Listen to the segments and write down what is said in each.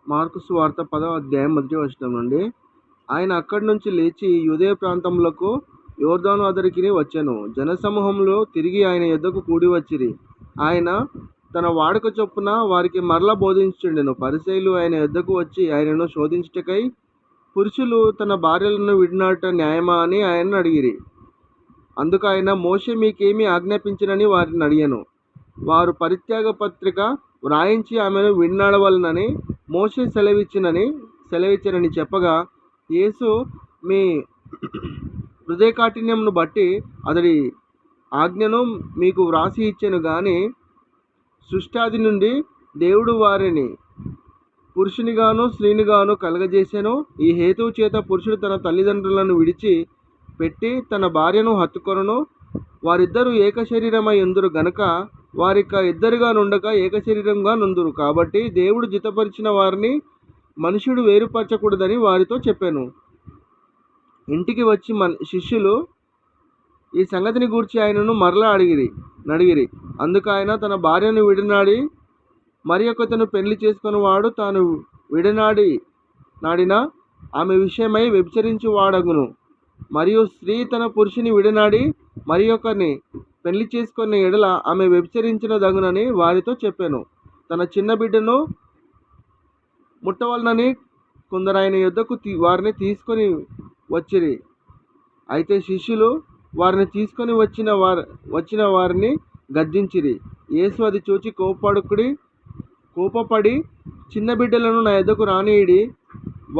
Mark సువార్త 10వ అధ్యాయం 1వ వచనం నుండి, ఆయన అక్కడి నుంచి లేచి యూదయ ప్రాంతములకు యోర్దాను అద్దరికి వచ్చెను. జనసమూహములో తిరిగి ఆయన యొద్దకు కూడి వచ్చిరి. ఆయన తన వాడుక చొప్పున వారికి మరలా బోధించుచుండెను. పరిసయ్యులు ఆయన యొద్దకు వచ్చి ఆయనను శోధించుటకై, పురుషులు తన భార్యలను విడినాట న్యాయమా అని ఆయనను అడిగిరి. అందుకు ఆయన, మోషే మీకేమి ఆజ్ఞాపించినని వారిని అడిగాను. వారు పరిత్యాగ పత్రిక వ్రాయించి ఆమెను విడినాడవలనని మోషే సెలవిచ్చినని చెప్పగా, యేసు మీ హృదయకాఠిన్యమును బట్టి అతడి ఆజ్ఞను మీకు వ్రాసి ఇచ్చెను గాని, సృష్టాది నుండి దేవుడు వారిని పురుషునిగాను స్త్రీనిగాను కలగజేసెను. ఈ హేతువు చేత పురుషుడు తన తల్లిదండ్రులను విడిచి పెట్టి తన భార్యను హత్తుకొనును. వారిద్దరూ ఏక శరీరమై ఉందురు గనుక వారిక ఇద్దరుగా నుండక ఏక శరీరంగా నుందురు. కాబట్టి దేవుడు జతపరిచిన వారిని మనుషుడు వేరుపరచకూడదని వారితో చెప్పాను. ఇంటికి వచ్చి శిష్యులు ఈ సంగతిని గూర్చి ఆయనను మరలా అడిగిరి. అందుకు ఆయన, తన భార్యను విడనాడి మరి ఒకతను పెళ్లి చేసుకుని వాడు తాను నాడిన ఆమె విషయమై వ్యభిచరించు వాడగును. మరియు స్త్రీ తన పురుషుని విడనాడి మరి ఒకరిని పెళ్లి చేసుకున్న ఎడల ఆమె వ్యభిచరించిన దగునని వారితో చెప్పాను. తన చిన్న బిడ్డను ముట్టవలనని కొందరు ఆయన యొద్దకు వారిని తీసుకొని వచ్చిరి. అయితే శిష్యులు వారిని తీసుకొని వచ్చిన వారిని గద్దించిరి. యేసు అది చూచి కోపపడి, చిన్న బిడ్డలను నా యొద్దకు రానియుడి,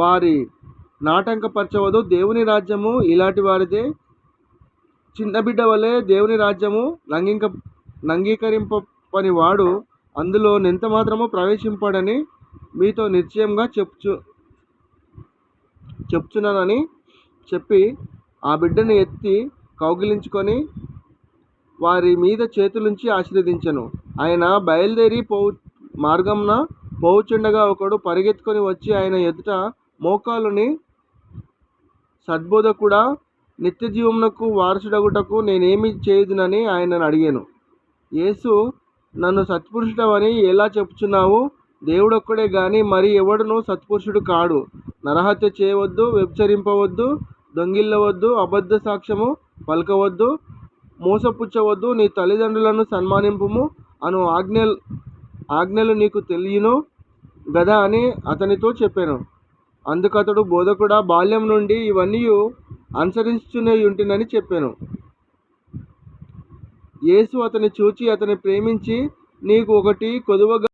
వారి నాటంకపరచవద్దు. దేవుని రాజ్యము ఇలాంటి వారిదే. చిన్న బిడ్డ వలె దేవుని రాజ్యము నంగీకరింపని వాడు అందులో నెంత మాత్రము ప్రవేశింపడని మీతో నిశ్చయంగా చెప్చున్నానని చెప్పి ఆ బిడ్డను ఎత్తి కౌగిలించుకొని వారి మీద చేతులుంచి ఆశీర్వదించెను. ఆయన బయలుదేరి మార్గంన పోవుచుండగా ఒకడు పరిగెత్తుకొని వచ్చి ఆయన ఎదుట మోకాలుని, సద్బోధకుడా, నిత్య జీవమునకు వారసుడగుటకు నేనేమి చేయుదునని ఆయనను అడిగాను. యేసు, నన్ను సత్పురుషుడవని ఎలా చెప్పుచున్నావు? దేవుడొక్కడే గాని మరి ఎవడును సత్పురుషుడు కాడు. నరహత్య చేయవద్దు, వ్యభిచరింపవద్దు, దొంగిల్లవద్దు, అబద్ధ సాక్ష్యము పలకవద్దు, మోసపుచ్చవద్దు, నీ తల్లిదండ్రులను సన్మానింపుము అను ఆజ్ఞలు నీకు తెలియను గదా అని అతనితో చెప్పాను. అందుకతడు, బోధకుడా, బాల్యం నుండి ఇవన్నీ అనుసరించునే ఉంటినని చెప్పాను. యేసు అతని చూచి అతని ప్రేమించి, నీకు ఒకటి కొదువగా